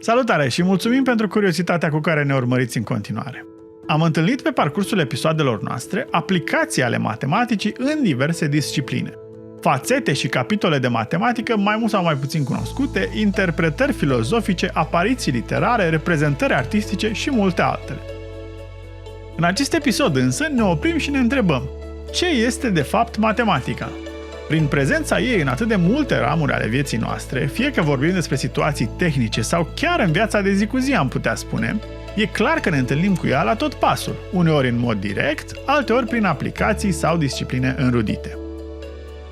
Salutare și mulțumim pentru curiozitatea cu care ne urmăriți în continuare. Am întâlnit pe parcursul episoadelor noastre aplicații ale matematicii în diverse discipline. Fațete și capitole de matematică mai mult sau mai puțin cunoscute, interpretări filozofice, apariții literare, reprezentări artistice și multe altele. În acest episod însă ne oprim și ne întrebăm: ce este de fapt matematica? Prin prezența ei în atât de multe ramuri ale vieții noastre, fie că vorbim despre situații tehnice sau chiar în viața de zi cu zi, am putea spune, e clar că ne întâlnim cu ea la tot pasul, uneori în mod direct, alteori prin aplicații sau discipline înrudite.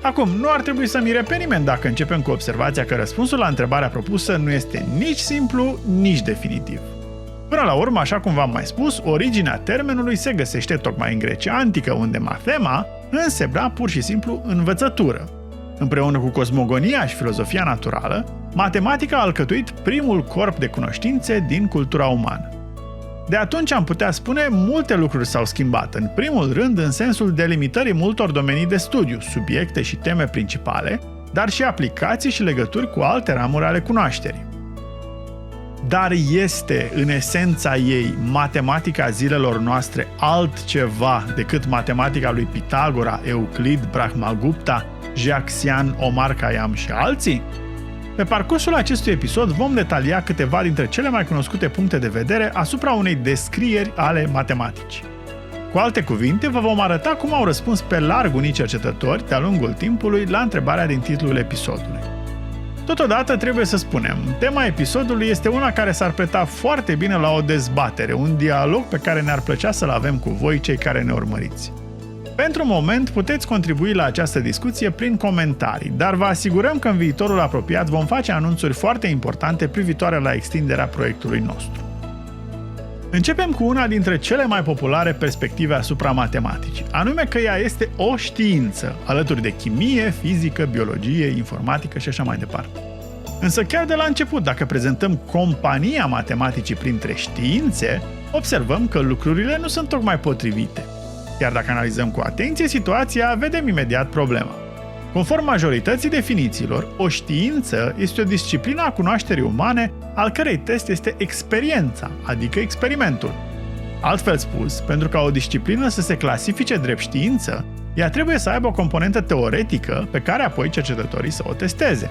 Acum, nu ar trebui să mire pe nimeni dacă începem cu observația că răspunsul la întrebarea propusă nu este nici simplu, nici definitiv. Până la urmă, așa cum v-am mai spus, originea termenului se găsește tocmai în Grecia antică, unde mathema însemna pur și simplu învățătură. Împreună cu cosmogonia și filozofia naturală, matematica a alcătuit primul corp de cunoștințe din cultura umană. De atunci am putea spune multe lucruri s-au schimbat, în primul rând în sensul delimitării multor domenii de studiu, subiecte și teme principale, dar și aplicații și legături cu alte ramuri ale cunoașterii. Dar este, în esența ei, matematica zilelor noastre altceva decât matematica lui Pitagora, Euclid, Brahmagupta, Jacques-Yan, Omar Khayyam și alții? Pe parcursul acestui episod vom detalia câteva dintre cele mai cunoscute puncte de vedere asupra unei descrieri ale matematicii. Cu alte cuvinte, vă vom arăta cum au răspuns pe larg unii cercetători de-a lungul timpului la întrebarea din titlul episodului. Totodată trebuie să spunem, tema episodului este una care s-ar preta foarte bine la o dezbatere, un dialog pe care ne-ar plăcea să-l avem cu voi, cei care ne urmăriți. Pentru moment puteți contribui la această discuție prin comentarii, dar vă asigurăm că în viitorul apropiat vom face anunțuri foarte importante privitoare la extinderea proiectului nostru. Începem cu una dintre cele mai populare perspective asupra matematicii, anume că ea este o știință, alături de chimie, fizică, biologie, informatică și așa mai departe. Însă chiar de la început, dacă prezentăm compania matematicii printre științe, observăm că lucrurile nu sunt tocmai potrivite. Iar dacă analizăm cu atenție situația, vedem imediat problema. Conform majorității definițiilor, o știință este o disciplină a cunoașterii umane al cărei test este experiența, adică experimentul. Altfel spus, pentru ca o disciplină să se clasifice drept știință, ea trebuie să aibă o componentă teoretică pe care apoi cercetătorii să o testeze.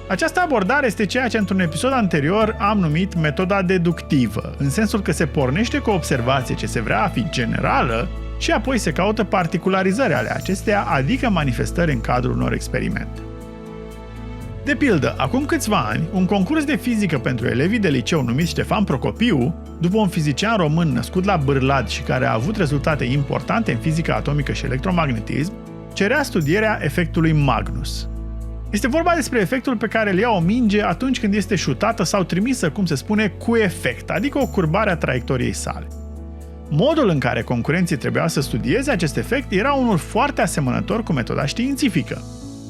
Această abordare este ceea ce într-un episod anterior am numit metoda deductivă, în sensul că se pornește cu o observație ce se vrea a fi generală și apoi se caută particularizări ale acesteia, adică manifestări în cadrul unor experimente. De pildă, acum câțiva ani, un concurs de fizică pentru elevii de liceu numit Ștefan Procopiu, după un fizician român născut la Bârlad și care a avut rezultate importante în fizică atomică și electromagnetism, cerea studierea efectului Magnus. Este vorba despre efectul pe care îl ia o minge atunci când este șutată sau trimisă, cum se spune, cu efect, adică o curbare a traiectoriei sale. Modul în care concurenții trebuiau să studieze acest efect era unul foarte asemănător cu metoda științifică.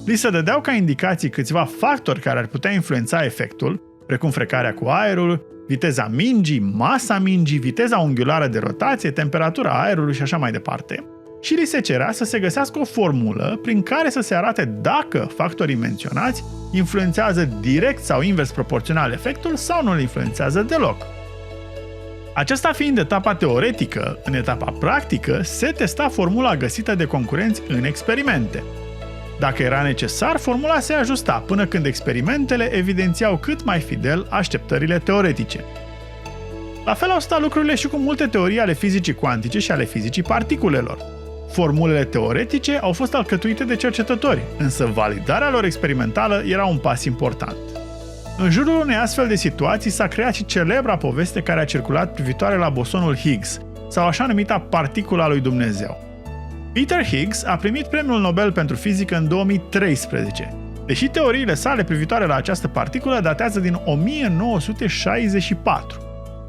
Li se dădeau ca indicații câțiva factori care ar putea influența efectul, precum frecarea cu aerul, viteza mingii, masa mingii, viteza unghiulară de rotație, temperatura aerului și așa mai departe, și li se cerea să se găsească o formulă prin care să se arate dacă factorii menționați influențează direct sau invers proporțional efectul sau nu îl influențează deloc. Aceasta fiind etapa teoretică, în etapa practică se testa formula găsită de concurenți în experimente. Dacă era necesar, formula se ajusta până când experimentele evidențiau cât mai fidel așteptările teoretice. La fel au stat lucrurile și cu multe teorii ale fizicii cuantice și ale fizicii particulelor. Formulele teoretice au fost alcătuite de cercetători, însă validarea lor experimentală era un pas important. În jurul unei astfel de situații s-a creat și celebra poveste care a circulat privitoare la bosonul Higgs, sau așa numita particula lui Dumnezeu. Peter Higgs a primit premiul Nobel pentru fizică în 2013, deși teoriile sale privitoare la această particulă datează din 1964.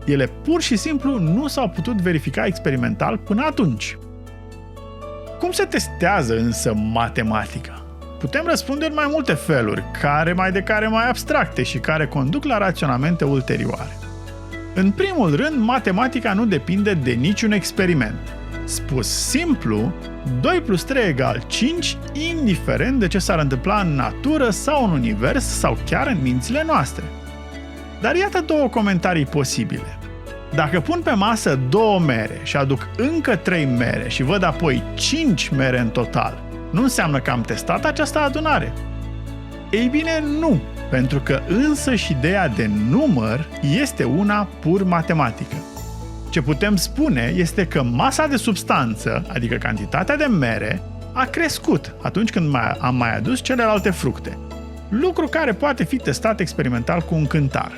Ele pur și simplu nu s-au putut verifica experimental până atunci. Cum se testează însă matematica? Putem răspunde în mai multe feluri, care mai abstracte și care conduc la raționamente ulterioare. În primul rând, matematica nu depinde de niciun experiment. Spus simplu, 2 plus 3 egal 5, indiferent de ce s-ar întâmpla în natură sau în univers sau chiar în mințile noastre. Dar iată două comentarii posibile. Dacă pun pe masă 2 mere și aduc încă 3 mere și văd apoi 5 mere în total, nu înseamnă că am testat această adunare? Ei bine, nu, pentru că însăși ideea de număr este una pur matematică. Ce putem spune este că masa de substanță, adică cantitatea de mere, a crescut atunci când am mai adus celelalte fructe, lucru care poate fi testat experimental cu un cântar.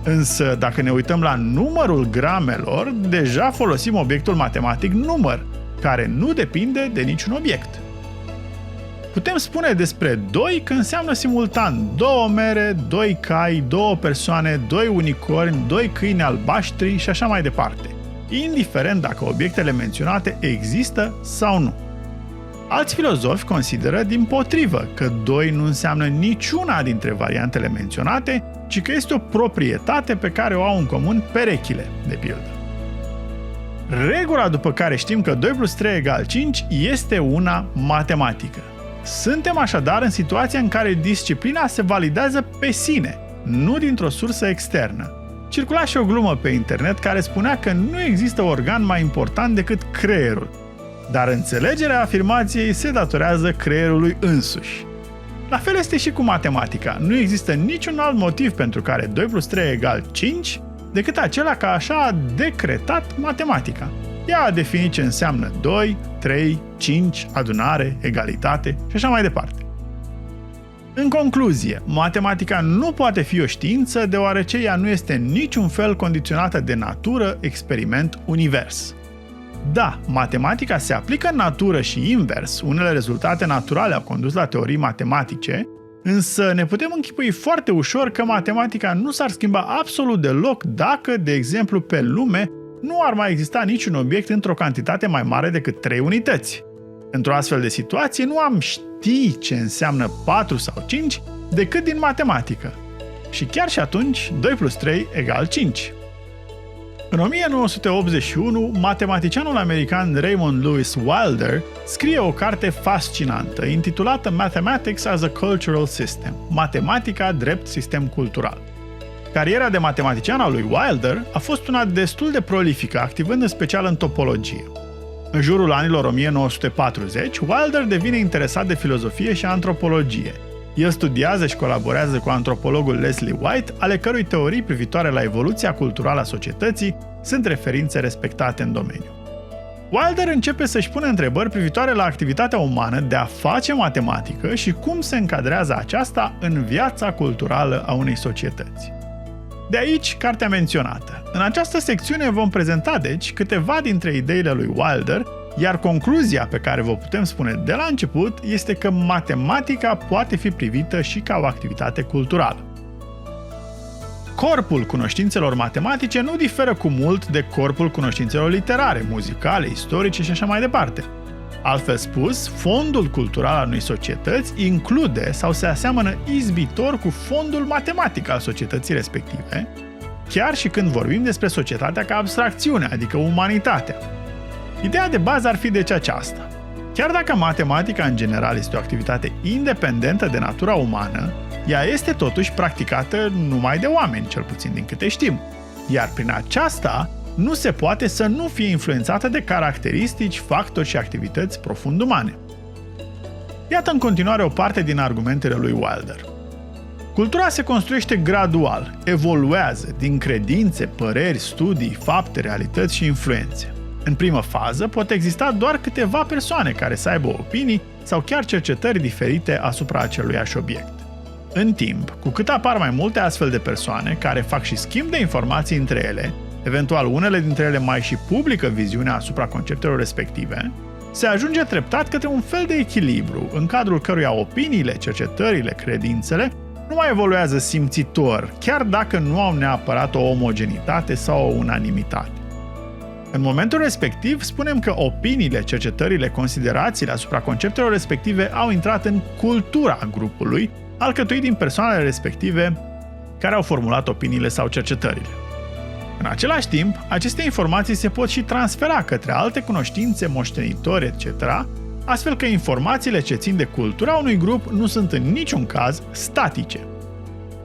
Însă, dacă ne uităm la numărul gramelor, deja folosim obiectul matematic număr, care nu depinde de niciun obiect. Putem spune despre 2 că înseamnă simultan 2 mere, 2 cai, 2 persoane, 2 unicorni, 2 câini albaștri și așa mai departe, indiferent dacă obiectele menționate există sau nu. Alți filozofi consideră dimpotrivă că 2 nu înseamnă niciuna dintre variantele menționate, ci că este o proprietate pe care o au în comun perechile, de pildă. Regula după care știm că 2 plus 3 egal 5 este una matematică. Suntem așadar în situația în care disciplina se validează pe sine, nu dintr-o sursă externă. Circula și o glumă pe internet care spunea că nu există organ mai important decât creierul, dar înțelegerea afirmației se datorează creierului însuși. La fel este și cu matematica. Nu există niciun alt motiv pentru care 2 plus 3 egal 5 decât acela că așa a decretat matematica. Ea a definit ce înseamnă 2, 3, 5, adunare, egalitate și așa mai departe. În concluzie, matematica nu poate fi o știință deoarece ea nu este în niciun fel condiționată de natură, experiment, univers. Da, matematica se aplică în natură și invers, unele rezultate naturale au condus la teorii matematice, însă ne putem închipui foarte ușor că matematica nu s-ar schimba absolut deloc dacă, de exemplu, pe lume nu ar mai exista niciun obiect într-o cantitate mai mare decât 3 unități. Într-o astfel de situație nu am ști ce înseamnă 4 sau 5 decât din matematică. Și chiar și atunci, 2 plus 3 egal 5. În 1981, matematicianul american Raymond Lewis Wilder scrie o carte fascinantă intitulată Mathematics as a Cultural System, Matematica drept sistem cultural. Cariera de matematician a lui Wilder a fost una destul de prolifică, activând în special în topologie. În jurul anilor 1940, Wilder devine interesat de filozofie și antropologie. El studiază și colaborează cu antropologul Leslie White, ale cărui teorii privitoare la evoluția culturală a societății sunt referințe respectate în domeniu. Wilder începe să-și pună întrebări privitoare la activitatea umană de a face matematică și cum se încadrează aceasta în viața culturală a unei societăți. De aici, cartea menționată. În această secțiune vom prezenta, deci, câteva dintre ideile lui Wilder, iar concluzia pe care vă putem spune de la început este că matematica poate fi privită și ca o activitate culturală. Corpul cunoștințelor matematice nu diferă cu mult de corpul cunoștințelor literare, muzicale, istorice și așa mai departe. Altfel spus, fondul cultural al unei societăți include sau se aseamănă izbitor cu fondul matematic al societății respective, chiar și când vorbim despre societatea ca abstracțiune, adică umanitatea. Ideea de bază ar fi deci aceasta. Chiar dacă matematica în general este o activitate independentă de natura umană, ea este totuși practicată numai de oameni, cel puțin din câte știm, iar prin aceasta nu se poate să nu fie influențată de caracteristici, factori și activități profund umane. Iată în continuare o parte din argumentele lui Wilder. Cultura se construiește gradual, evoluează din credințe, păreri, studii, fapte, realități și influențe. În primă fază pot exista doar câteva persoane care să aibă opinii sau chiar cercetări diferite asupra aceluiași obiect. În timp, cu cât apar mai multe astfel de persoane care fac și schimb de informații între ele, eventual unele dintre ele mai și publică viziunea asupra conceptelor respective, se ajunge treptat către un fel de echilibru, în cadrul căruia opiniile, cercetările, credințele nu mai evoluează simțitor, chiar dacă nu au neapărat o omogenitate sau o unanimitate. În momentul respectiv, spunem că opiniile, cercetările, considerațiile asupra conceptelor respective au intrat în cultura grupului, alcătuit din persoanele respective care au formulat opiniile sau cercetările. În același timp, aceste informații se pot și transfera către alte cunoștințe, moștenitori, etc., astfel că informațiile ce țin de cultura unui grup nu sunt în niciun caz statice.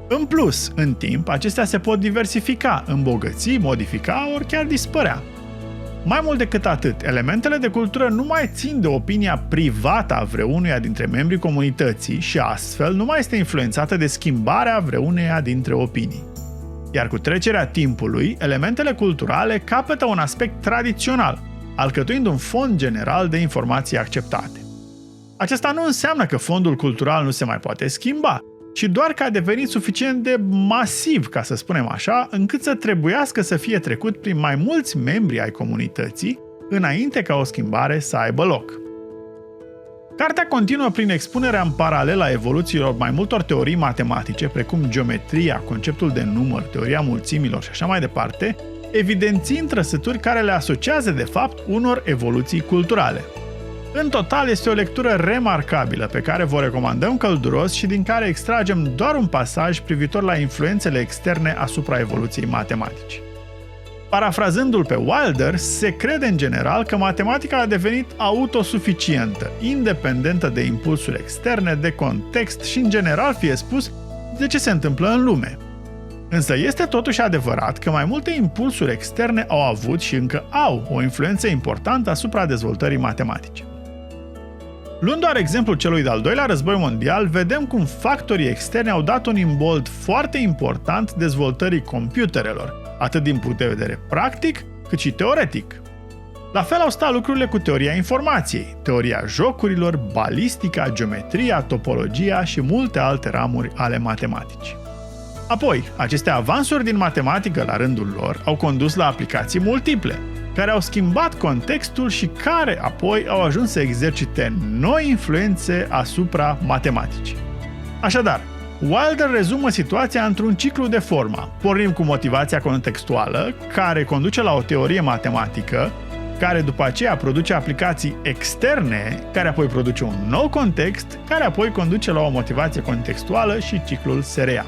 În plus, în timp, acestea se pot diversifica, îmbogăți, modifica ori chiar dispărea. Mai mult decât atât, elementele de cultură nu mai țin de opinia privată a vreunuia dintre membrii comunității și astfel nu mai este influențată de schimbarea vreuneia dintre opinii. Iar cu trecerea timpului, elementele culturale capătă un aspect tradițional, alcătuind un fond general de informații acceptate. Acesta nu înseamnă că fondul cultural nu se mai poate schimba, ci doar că a devenit suficient de masiv, ca să spunem așa, încât să trebuiască să fie trecut prin mai mulți membri ai comunității înainte ca o schimbare să aibă loc. Cartea continuă prin expunerea în paralel a evoluțiilor mai multor teorii matematice, precum geometria, conceptul de număr, teoria mulțimilor și așa mai departe, evidențiind trăsături care le asociază de fapt unor evoluții culturale. În total, este o lectură remarcabilă pe care vă recomandăm călduros și din care extragem doar un pasaj privitor la influențele externe asupra evoluției matematici. Parafrazându-l pe Wilder, se crede în general că matematica a devenit autosuficientă, independentă de impulsuri externe, de context și, în general, fie spus, de ce se întâmplă în lume. Însă este totuși adevărat că mai multe impulsuri externe au avut și încă au o influență importantă asupra dezvoltării matematice. Luând doar exemplul celui de-al doilea război mondial, vedem cum factorii externi au dat un imbold foarte important dezvoltării computerelor, atât din punct de vedere practic, cât și teoretic. La fel au stat lucrurile cu teoria informației, teoria jocurilor, balistica, geometria, topologia și multe alte ramuri ale matematicii. Apoi, aceste avansuri din matematică, la rândul lor, au condus la aplicații multiple, care au schimbat contextul și care apoi au ajuns să exercite noi influențe asupra matematicii. Așadar, Wilder rezumă situația într-un ciclu de formă. Pornim cu motivația contextuală, care conduce la o teorie matematică, care după aceea produce aplicații externe, care apoi produce un nou context, care apoi conduce la o motivație contextuală și ciclul se reia.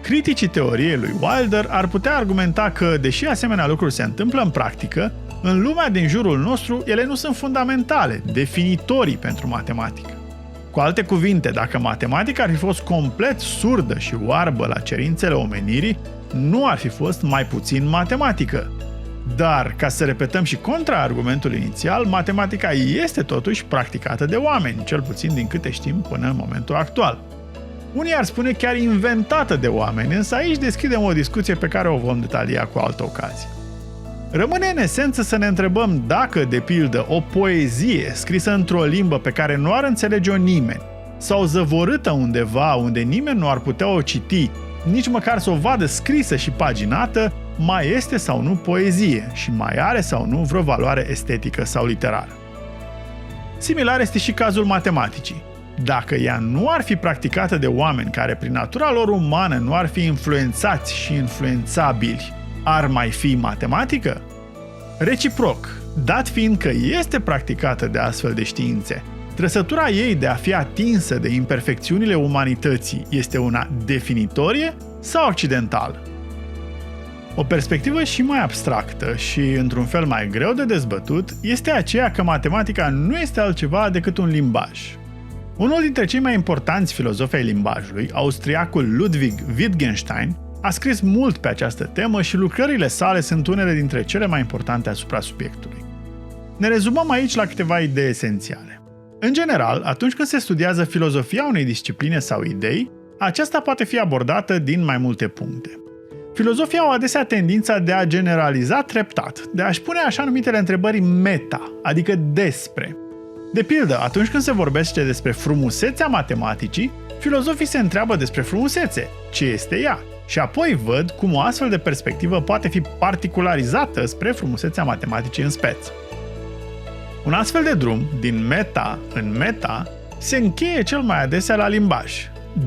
Criticii teoriei lui Wilder ar putea argumenta că, deși asemenea lucruri se întâmplă în practică, în lumea din jurul nostru ele nu sunt fundamentale, definitorii pentru matematică. Cu alte cuvinte, dacă matematica ar fi fost complet surdă și oarbă la cerințele omenirii, nu ar fi fost mai puțin matematică. Dar, ca să repetăm și contraargumentul inițial, matematica este totuși practicată de oameni, cel puțin din câte știm până în momentul actual. Unii ar spune chiar inventată de oameni, însă aici deschidem o discuție pe care o vom detalia cu altă ocazie. Rămâne în esență să ne întrebăm dacă, de pildă, o poezie scrisă într-o limbă pe care nu ar înțelege-o nimeni, sau zăvorâtă undeva unde nimeni nu ar putea o citi, nici măcar să o vadă scrisă și paginată, mai este sau nu poezie și mai are sau nu vreo valoare estetică sau literară. Similar este și cazul matematicii. Dacă ea nu ar fi practicată de oameni care prin natura lor umană nu ar fi influențați și influențabili, ar mai fi matematică? Reciproc, dat fiind că este practicată de astfel de științe, trăsătura ei de a fi atinsă de imperfecțiunile umanității este una definitorie sau accidentală? O perspectivă și mai abstractă și, într-un fel mai greu de dezbătut, este aceea că matematica nu este altceva decât un limbaj. Unul dintre cei mai importanți filozofi ai limbajului, austriacul Ludwig Wittgenstein, a scris mult pe această temă și lucrările sale sunt unele dintre cele mai importante asupra subiectului. Ne rezumăm aici la câteva idei esențiale. În general, atunci când se studiază filozofia unei discipline sau idei, aceasta poate fi abordată din mai multe puncte. Filozofii au adesea tendința de a generaliza treptat, de a-și pune așa numitele întrebări meta, adică despre. De pildă, atunci când se vorbește despre frumusețea matematicii, filozofii se întreabă despre frumusețe, ce este ea, și apoi văd cum o astfel de perspectivă poate fi particularizată spre frumusețea matematicii în speț. Un astfel de drum, din meta în meta, se încheie cel mai adesea la limbaj.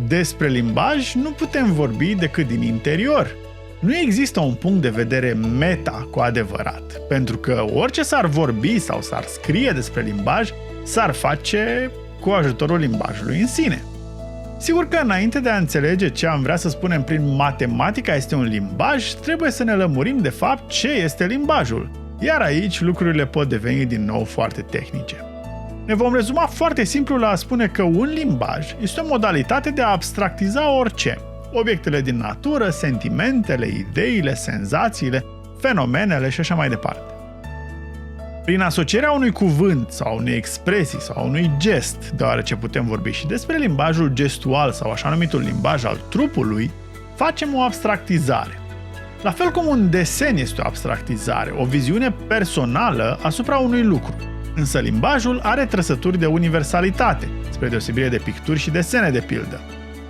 Despre limbaj nu putem vorbi decât din interior. Nu există un punct de vedere meta cu adevărat, pentru că orice s-ar vorbi sau s-ar scrie despre limbaj, s-ar face cu ajutorul limbajului în sine. Sigur că înainte de a înțelege ce am vrea să spunem prin matematica este un limbaj, trebuie să ne lămurim de fapt ce este limbajul, iar aici lucrurile pot deveni din nou foarte tehnice. Ne vom rezuma foarte simplu la a spune că un limbaj este o modalitate de a abstractiza orice. Obiectele din natură, sentimentele, ideile, senzațiile, fenomenele și așa mai departe. Prin asocierea unui cuvânt sau unei expresii sau unui gest, deoarece putem vorbi și despre limbajul gestual sau așa numitul limbaj al trupului, facem o abstractizare. La fel cum un desen este o abstractizare, o viziune personală asupra unui lucru. Însă limbajul are trăsături de universalitate, spre deosebire de picturi și desene de pildă.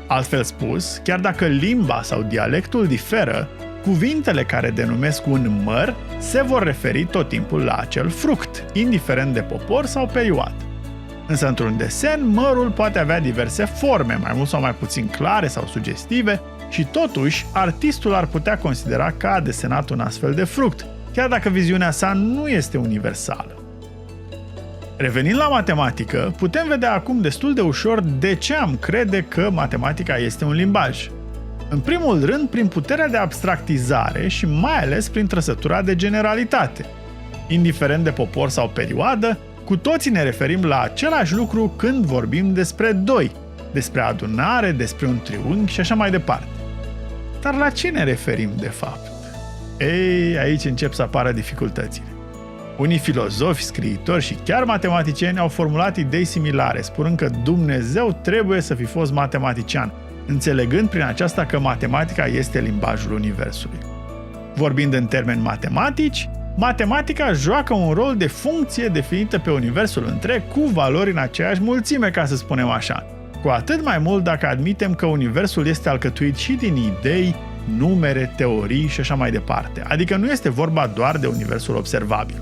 Altfel spus, chiar dacă limba sau dialectul diferă, cuvintele care denumesc un măr se vor referi tot timpul la acel fruct, indiferent de popor sau perioadă. Însă într-un desen, mărul poate avea diverse forme, mai mult sau mai puțin clare sau sugestive, și totuși, artistul ar putea considera că a desenat un astfel de fruct, chiar dacă viziunea sa nu este universală. Revenind la matematică, putem vedea acum destul de ușor de ce am crede că matematica este un limbaj. În primul rând, prin puterea de abstractizare și mai ales prin trăsătura de generalitate. Indiferent de popor sau perioadă, cu toții ne referim la același lucru când vorbim despre doi, despre adunare, despre un triunghi și așa mai departe. Dar la ce ne referim de fapt? Ei, aici încep să apară dificultățile. Unii filozofi, scriitori și chiar matematicieni au formulat idei similare, spunând că Dumnezeu trebuie să fi fost matematician, înțelegând prin aceasta că matematica este limbajul universului. Vorbind în termeni matematici, matematica joacă un rol de funcție definită pe universul întreg cu valori în aceeași mulțime, ca să spunem așa. Cu atât mai mult dacă admitem că universul este alcătuit și din idei, numere, teorii și așa mai departe. Adică nu este vorba doar de universul observabil.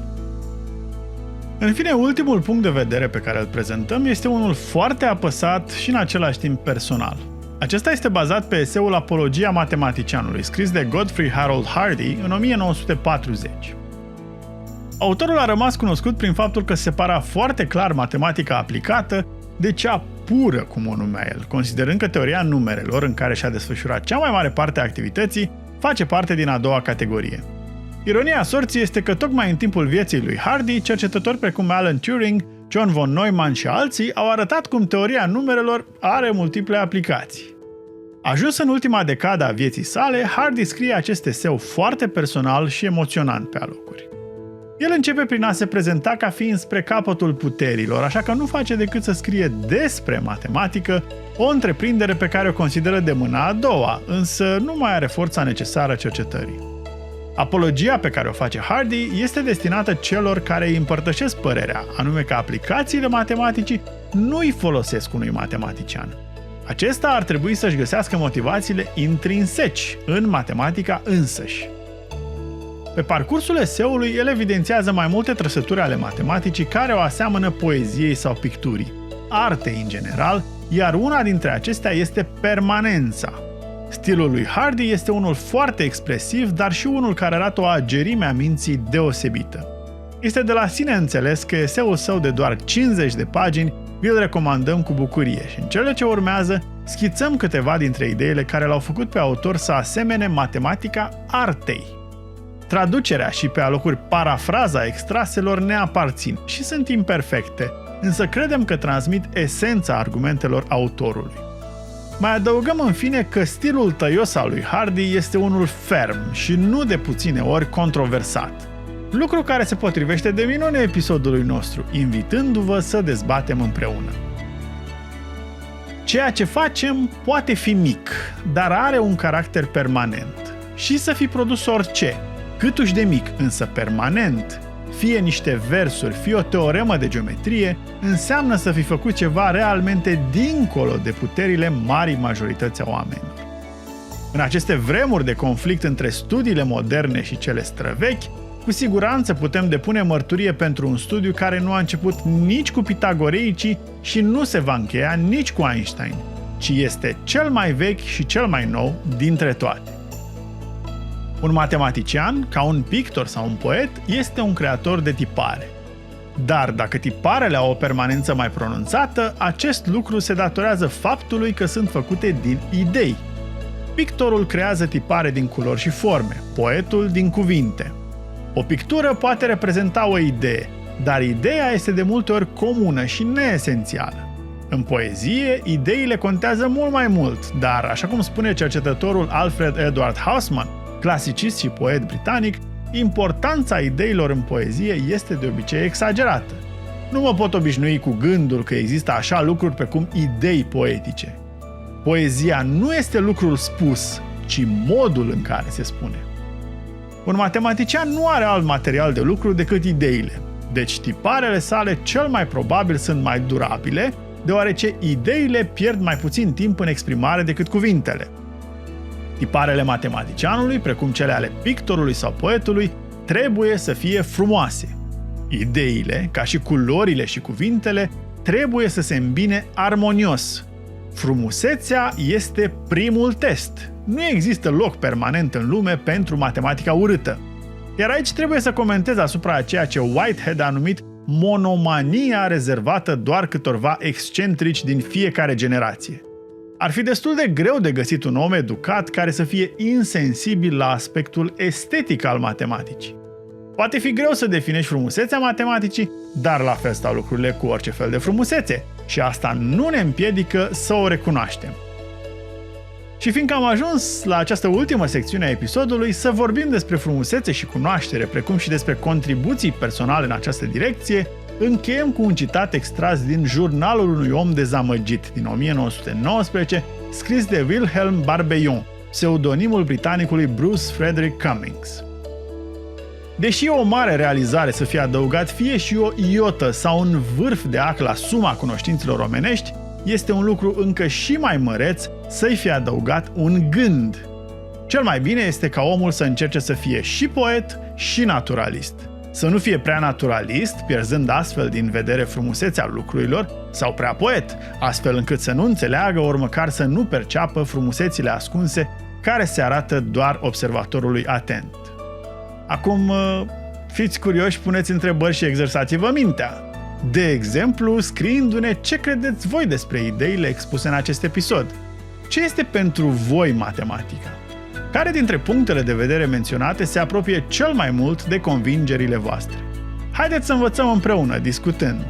În fine, ultimul punct de vedere pe care îl prezentăm este unul foarte apăsat și în același timp personal. Acesta este bazat pe eseul Apologia matematicianului, scris de Godfrey Harold Hardy în 1940. Autorul a rămas cunoscut prin faptul că separa foarte clar matematica aplicată de cea pură, cum o numea el, considerând că teoria numerelor, în care și-a desfășurat cea mai mare parte a activității, face parte din a doua categorie. Ironia sorții este că tocmai în timpul vieții lui Hardy, cercetători precum Alan Turing, John von Neumann și alții au arătat cum teoria numerelor are multiple aplicații. Ajuns în ultima decadă a vieții sale, Hardy scrie acest eseu foarte personal și emoționant pe alocuri. El începe prin a se prezenta ca fiind spre capătul puterilor, așa că nu face decât să scrie despre matematică, o întreprindere pe care o consideră de mâna a doua, însă nu mai are forța necesară cercetării. Apologia pe care o face Hardy este destinată celor care îi împărtășesc părerea, anume că aplicațiile matematicii nu îi folosesc unui matematician. Acesta ar trebui să-și găsească motivațiile intrinseci în matematica însăși. Pe parcursul eseului, el evidențiază mai multe trăsături ale matematicii care o aseamănă poeziei sau picturii, artei în general, iar una dintre acestea este permanența. Stilul lui Hardy este unul foarte expresiv, dar și unul care arată o agerime a minții deosebită. Este de la sine înțeles că eseul său de doar 50 de pagini vi-l recomandăm cu bucurie și în cele ce urmează schițăm câteva dintre ideile care l-au făcut pe autor să asemene matematica artei. Traducerea și pe alocuri parafraza extraselor ne aparțin și sunt imperfecte, însă credem că transmit esența argumentelor autorului. Mai adăugăm în fine că stilul tăios al lui Hardy este unul ferm și nu de puține ori controversat. Lucru care se potrivește de minune episodului nostru, invitându-vă să dezbatem împreună. Ceea ce facem poate fi mic, dar are un caracter permanent. Și să fi produs orice, câtuși de mic, însă permanent, fie niște versuri, fie o teoremă de geometrie, înseamnă să fi făcut ceva realmente dincolo de puterile marii majorități a oamenilor. În aceste vremuri de conflict între studiile moderne și cele străvechi, cu siguranță putem depune mărturie pentru un studiu care nu a început nici cu pitagoreicii și nu se va încheia nici cu Einstein, ci este cel mai vechi și cel mai nou dintre toate. Un matematician, ca un pictor sau un poet, este un creator de tipare. Dar dacă tiparele au o permanență mai pronunțată, acest lucru se datorează faptului că sunt făcute din idei. Pictorul creează tipare din culori și forme, poetul din cuvinte. O pictură poate reprezenta o idee, dar ideea este de multe ori comună și neesențială. În poezie, ideile contează mult mai mult, dar, așa cum spune cercetătorul Alfred Edward Houseman, clasicist și poet britanic, importanța ideilor în poezie este de obicei exagerată. Nu mă pot obișnui cu gândul că există așa lucruri precum idei poetice. Poezia nu este lucrul spus, ci modul în care se spune. Un matematician nu are alt material de lucru decât ideile, deci tiparele sale cel mai probabil sunt mai durabile, deoarece ideile pierd mai puțin timp în exprimare decât cuvintele. Tiparele matematicianului, precum cele ale pictorului sau poetului, trebuie să fie frumoase. Ideile, ca și culorile și cuvintele, trebuie să se îmbine armonios. Frumusețea este primul test. Nu există loc permanent în lume pentru matematica urâtă. Iar aici trebuie să comentez asupra ceea ce Whitehead a numit monomania rezervată doar câtorva excentrici din fiecare generație. Ar fi destul de greu de găsit un om educat care să fie insensibil la aspectul estetic al matematicii. Poate fi greu să definești frumusețea matematicii, dar la fel stau lucrurile cu orice fel de frumusețe și asta nu ne împiedică să o recunoaștem. Și fiindcă am ajuns la această ultimă secțiune a episodului să vorbim despre frumusețe și cunoaștere, precum și despre contribuții personale în această direcție, încheiem cu un citat extras din Jurnalul unui om dezamăgit din 1919, scris de Wilhelm Barbeyon, pseudonimul britanicului Bruce Frederick Cummings. Deși e o mare realizare să fie adăugat fie și o iotă sau un vârf de ac la suma cunoștințelor omenești, este un lucru încă și mai măreț să-i fie adăugat un gând. Cel mai bine este ca omul să încerce să fie și poet și naturalist. Să nu fie prea naturalist, pierzând astfel din vedere frumusețea lucrurilor, sau prea poet, astfel încât să nu înțeleagă ori măcar să nu perceapă frumusețile ascunse care se arată doar observatorului atent. Acum, fiți curioși, puneți întrebări și exersați-vă mintea. De exemplu, scriindu-ne ce credeți voi despre ideile expuse în acest episod. Ce este pentru voi matematica? Care dintre punctele de vedere menționate se apropie cel mai mult de convingerile voastre? Haideți să învățăm împreună, discutând.